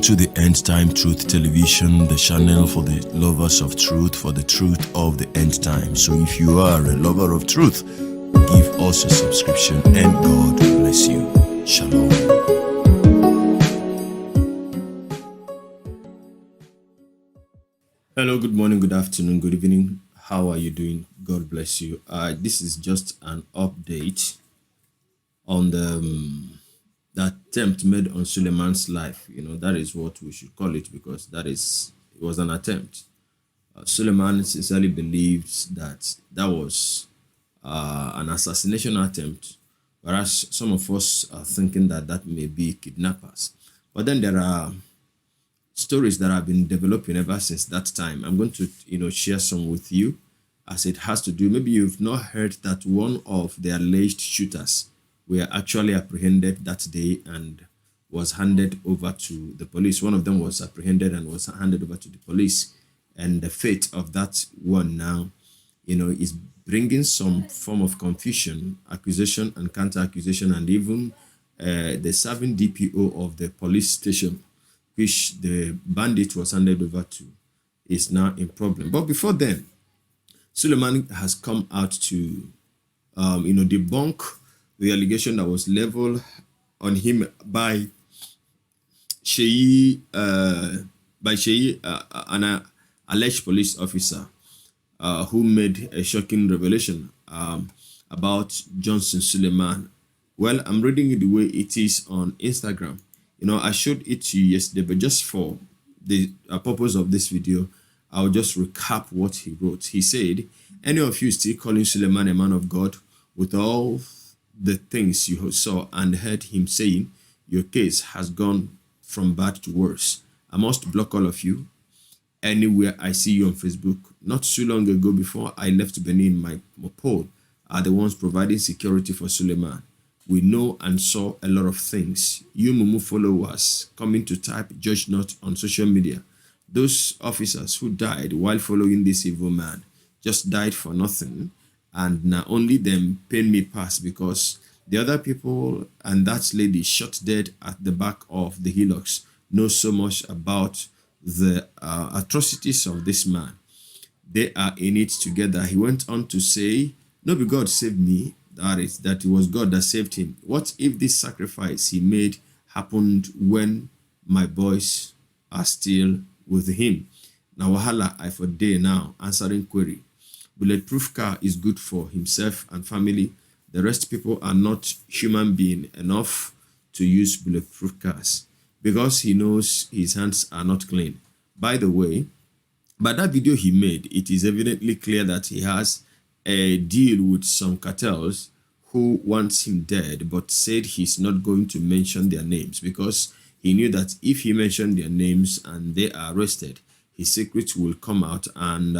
to the End Time Truth Television, the channel for the lovers of truth, for the truth of the end time. So if you are a lover of truth, give us a subscription and God bless you. Shalom. Hello, good morning, good afternoon, good evening. How are you doing? God bless you. This is just an update on the attempt made on Suleman's life. That is what we should call it, because it was an attempt. Suleman sincerely believed that was an assassination attempt, whereas some of us are thinking that may be kidnappers. But then there are stories that have been developing ever since that time. I'm going to share some with you, as it has to do. Maybe you've not heard that one of the alleged shooters were actually apprehended that day and was handed over to the police. One of them was apprehended and was handed over to the police. And the fate of that one now, is bringing some form of confusion, accusation and counter-accusation, and even the serving DPO of the police station, which the bandit was handed over to, is now in problem. But before then, Suleman has come out to, debunk the allegation that was leveled on him by Sheyi, an alleged police officer who made a shocking revelation about Johnson Suleman. Well, I'm reading it the way it is on Instagram. I showed it to you yesterday, but just for the purpose of this video, I'll just recap what he wrote. He said, "Any of you still calling Suleman a man of God with all the things you saw and heard him saying, your case has gone from bad to worse. I must block all of you anywhere I see you on Facebook. Not too long ago, before I left Benin, my Mopol are the ones providing security for Suleman. We know and saw a lot of things. You Mumu followers coming to type judge not on social media. Those officers who died while following this evil man just died for nothing, and now only them pain me pass, because the other people and that lady shot dead at the back of the hillocks know so much about the atrocities of this man. They are in it together." He went on to say, "No, be God saved me, that it was God that saved him. What if this sacrifice he made happened when my boys are still with him? Now wahala I for day now answering query. Bulletproof car is good for himself and family. The rest people are not human being enough to use bulletproof cars, because he knows his hands are not clean." By the way, by that video he made, it is evidently clear that he has a deal with some cartels who wants him dead, but said he's not going to mention their names, because he knew that if he mentioned their names and they are arrested, his secret will come out, and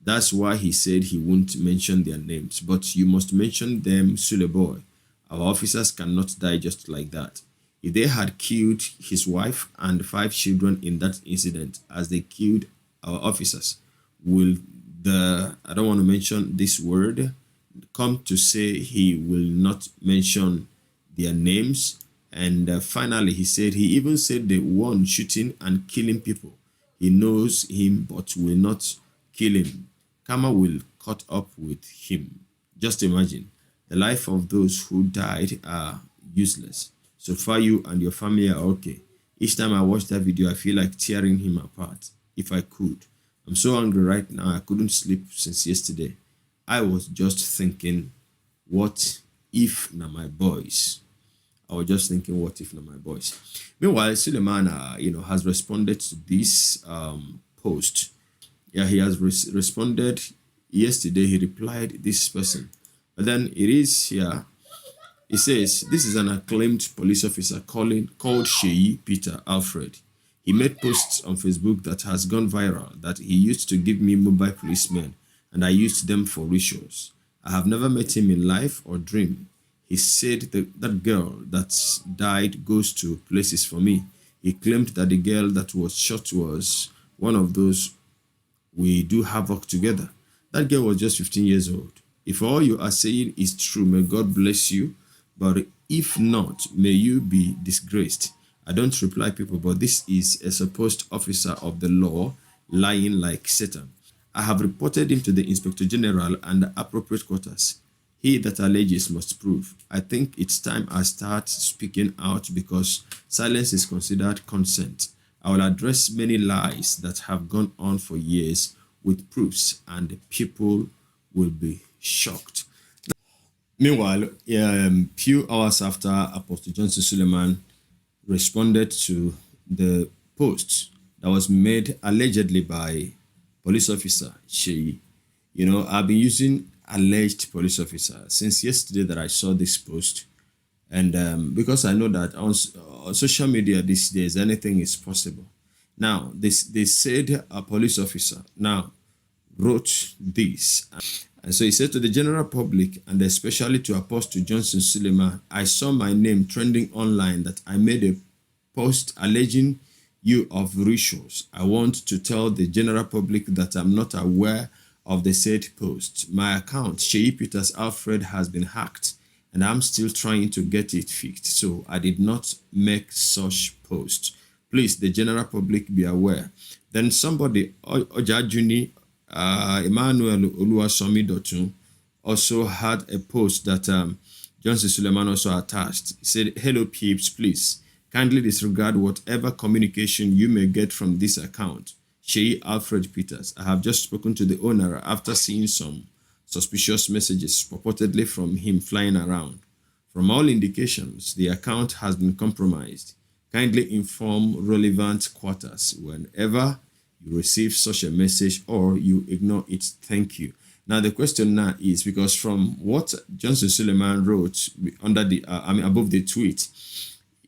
that's why he said he won't mention their names. But you must mention them, Sule boy. Our officers cannot die just like that. If they had killed his wife and 5 children in that incident as they killed our officers, will I don't want to mention this word, come to say he will not mention their names? And finally, he said, he even said the one shooting and killing people, he knows him but will not kill him. Karma will cut up with him. Just imagine, the life of those who died are useless. So far, you and your family are okay. Each time I watch that video, I feel like tearing him apart, if I could. I'm so angry right now, I couldn't sleep since yesterday. I was just thinking, what if na my boys? I was just thinking, what if na my boys? Meanwhile, Suleman, has responded to this post. Yeah, he has responded yesterday. He replied this person. But then it is here. He says, "This is an acclaimed police officer called Sheyi Peter Alfred. He made posts on Facebook that has gone viral, that he used to give me mobile policemen and I used them for rituals. I have never met him in life or dream. He said that girl that died goes to places for me. He claimed that the girl that was shot was one of those we do havoc together. That girl was just 15 years old. If all you are saying is true, may God bless you. But if not, may you be disgraced. I don't reply people, but this is a supposed officer of the law lying like Satan. I have reported him to the Inspector General and the appropriate quarters. He that alleges must prove. I think it's time I start speaking out because silence is considered consent. I will address many lies that have gone on for years with proofs, and people will be shocked. Meanwhile, few hours after Apostle Johnson Suleman responded to the post that was made allegedly by police officer Sheyi. I've been using alleged police officer since yesterday that I saw this post, and because I know that on social media these days anything is possible. Now they said a police officer now wrote this, and so he said, to the general public and especially to Apostle Johnson Suleman, I saw my name trending online that I made a post alleging you of rituals. I want to tell the general public that I'm not aware of the said post. My account, Sheyi Peters Alfred, has been hacked and I'm still trying to get it fixed. So I did not make such post. Please, the general public, be aware. Then somebody, Ojajuni, Emmanuel Oluwasomi Dotun, also had a post that Johnson Suleman also attached. He said, hello peeps, please kindly disregard whatever communication you may get from this account. Sheyi Alfred Peters. I have just spoken to the owner after seeing some suspicious messages purportedly from him flying around. From all indications, the account has been compromised. Kindly inform relevant quarters whenever you receive such a message or you ignore it. Thank you. Now the question now is, because from what Johnson Suleman wrote under the above the tweet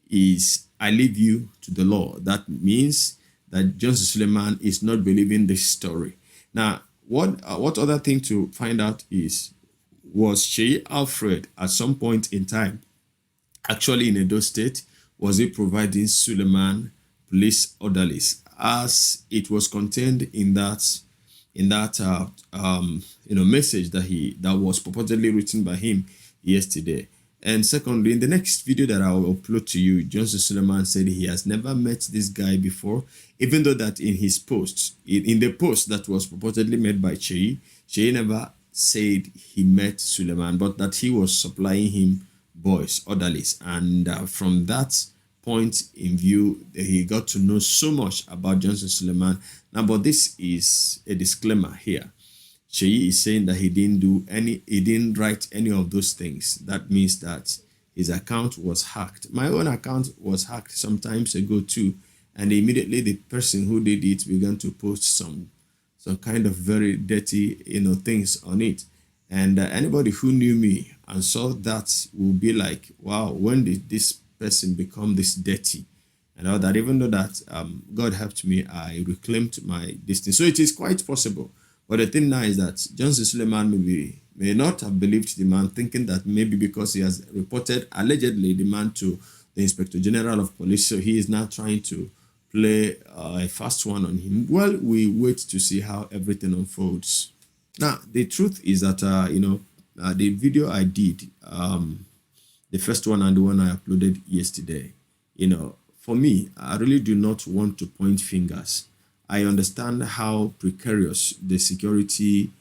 is, I leave you to the law. That means that Johnson Suleman is not believing this story. Now, what other thing to find out is, was Sheyi Alfred at some point in time actually in Edo State? Was he providing Suleman police orderlies, as it was contained in that message that was purportedly written by him yesterday? And secondly, in the next video that I will upload to you, Johnson Suleman said he has never met this guy before, even though that in his post, in the post that was purportedly made by Sheyi never said he met Suleman, but that he was supplying him boys, orderlies. And from that point in view, he got to know so much about Johnson Suleman. Now, but this is a disclaimer here. Sheyi is saying that he didn't write any of those things. That means that his account was hacked. My own account was hacked some times ago too, and immediately the person who did it began to post some kind of very dirty things on it. And anybody who knew me and saw that will be like, wow, when did this person become this dirty? And all that, even though that God helped me, I reclaimed my distance. So it is quite possible. But the thing now is that Johnson Suleman may not have believed the man, thinking that maybe because he has reported allegedly the man to the Inspector General of Police, so he is now trying to play a fast one on him. Well, we wait to see how everything unfolds. Now, the truth is that, the video I did, the first one and the one I uploaded yesterday, for me, I really do not want to point fingers. I understand how precarious the security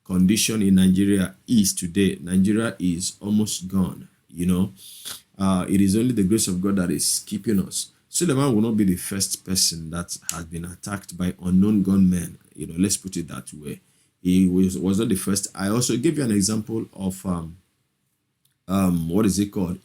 condition in Nigeria is today. Nigeria is almost gone, It is only the grace of God that is keeping us. Suleman will not be the first person that has been attacked by unknown gunmen. Let's put it that way. He was not the first. I also gave you an example of what is it called?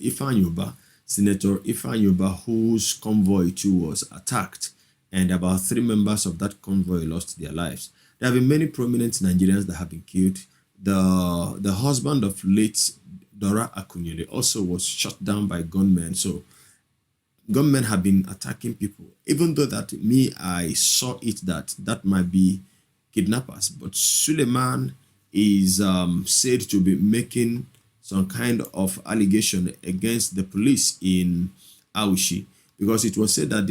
Senator Ifeanyi, whose convoy too was attacked, and about 3 members of that convoy lost their lives. There have been many prominent Nigerians that have been killed. The husband of late Dora Akunyele also was shot down by gunmen. So gunmen have been attacking people. Even though that I saw it that might be kidnappers, but Suleman is said to be making some kind of allegation against the police in Aushi, because it was said that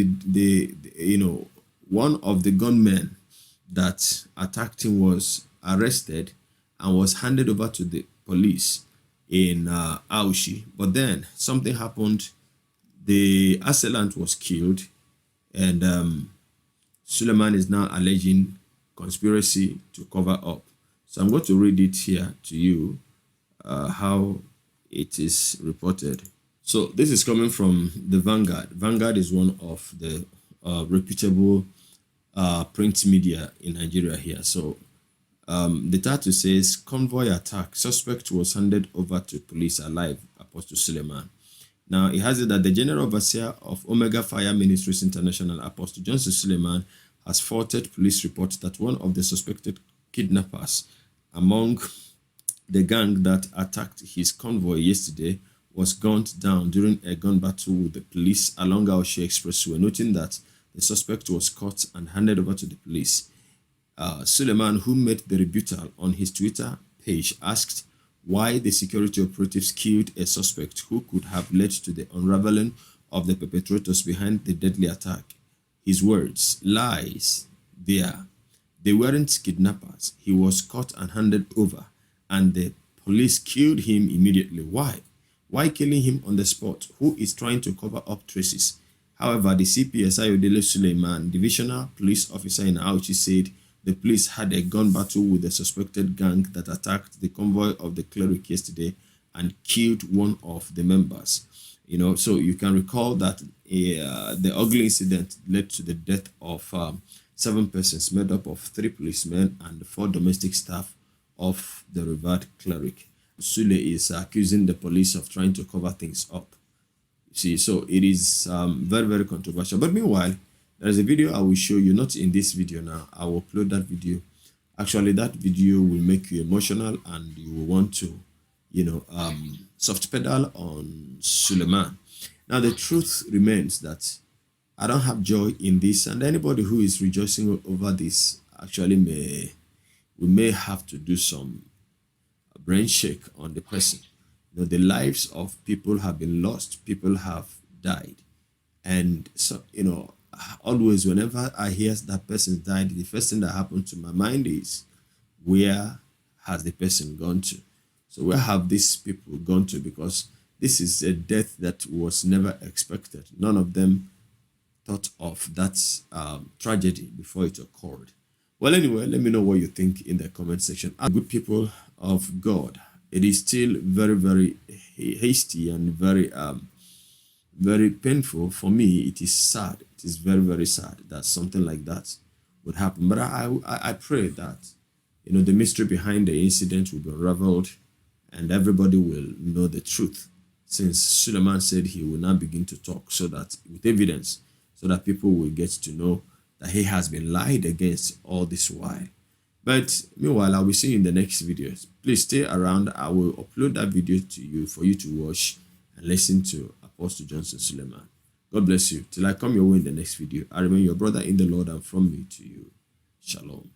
one of the gunmen that attacked him was arrested and was handed over to the police in Aushi. But then something happened The assailant was killed, and Suleman is now alleging conspiracy to cover up. So I'm going to read it here to you, how it is reported. So this is coming from the Vanguard. Vanguard is one of the reputable print media in Nigeria here. So the title says, Convoy attack, suspect was handed over to police alive, Apostle Suleman. Now, it has it that the General Overseer of Omega Fire Ministries International, Apostle Johnson Suleman, has faulted police reports that one of the suspected kidnappers among the gang that attacked his convoy yesterday was gunned down during a gun battle with the police along Aoshe Expressway, noting that the suspect was caught and handed over to the police. Suleman, who made the rebuttal on his Twitter page, asked why the security operatives killed a suspect who could have led to the unraveling of the perpetrators behind the deadly attack. His words, lies, they weren't kidnappers. He was caught and handed over, and the police killed him immediately. Why? Why killing him on the spot? Who is trying to cover up traces? However, the CPS Aïdë Suleman, divisional police officer in Auchi, said the police had a gun battle with the suspected gang that attacked the convoy of the cleric yesterday and killed one of the members. You know, so you can recall that the ugly incident led to the death of 7 persons made up of 3 policemen and 4 domestic staff of the revered cleric. Sule is accusing the police of trying to cover things up. You see, so it is very, very controversial. But meanwhile, there is a video I will show you, not in this video now. I will upload that video. Actually, that video will make you emotional and you will want to, you know, soft pedal on Suleman. Now, the truth remains that I don't have joy in this, and anybody who is rejoicing over this actually we may have to do some brain shake on the person. You know, the lives of people have been lost, people have died, and so, you know, always whenever I hear that person died, the first thing that happens to my mind is, where has the person gone to? So where have these people gone to? Because this is a death that was never expected. None of them thought of that tragedy before it occurred. Well, anyway, let me know what you think in the comment section. Good people of God, it is still very, very hasty and very very painful for me. It is sad. It is very, very sad that something like that would happen. But I pray that, you know, the mystery behind the incident will be unraveled and everybody will know the truth, since Suleman said he will now begin to talk, so that with evidence, so that people will get to know that he has been lied against all this while. But meanwhile, I will see you in the next video. Please stay around. I will upload that video to you for you to watch and listen to Apostle Johnson Suleman. God bless you. Till I come your way in the next video, I remain your brother in the Lord, and from me to you. Shalom.